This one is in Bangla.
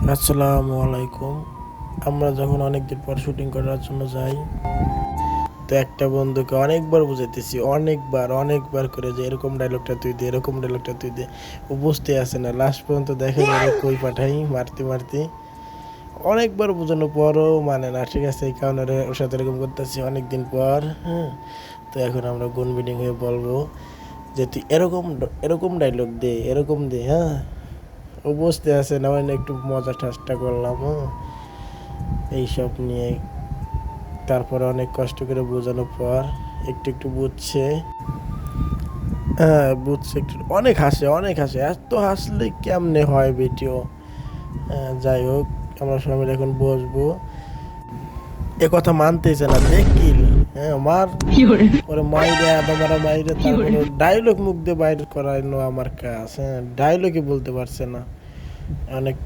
আসসালামু আলাইকুম। আমরা যখন অনেকদিন পর শুটিং করার জন্য যাই, তো একটা বন্ধুকে অনেকবার বুঝাইতেছি, অনেকবার করে যে এরকম ডায়লগটা তুই দে, এরকম ডায়লগটা তুই দে। ও বুঝতে আসে না, লাস্ট পর্যন্ত দেখে যাবে কই পাঠাই মারতে মারতে। অনেকবার বোঝানোর পরও মানে না, ঠিক আছে এই কারণে ওর সাথে এরকম করতেছি অনেকদিন পর। হ্যাঁ, তো এখন আমরা গুণ মিটিং হয়ে বলবো যে তুই এরকম এরকম ডায়লগ দে, এরকম দে। হ্যাঁ, ও বুঝতে আসে না, মানে একটু মজা ঠাসটা করলাম। হ্যাঁ, এইসব নিয়ে তারপরে অনেক কষ্ট করে বোঝানোর পর একটু একটু বুঝছে। হ্যাঁ বুঝছে, একটু অনেক হাসে এত হাসলে কেমনে হয় ভিডিও। হ্যাঁ, যাই হোক, আমরা সবাই এখন বসবো। এ কথা মানতেছে না, দেখিল। হ্যাঁ মার, ওরে মাইরে আদা মারা মাইরে, তারপরে ডায়লগ মুখ দিয়ে বাইর করানো আমার কাজ। হ্যাঁ, ডায়লগই বলতে পারছে না। অনেক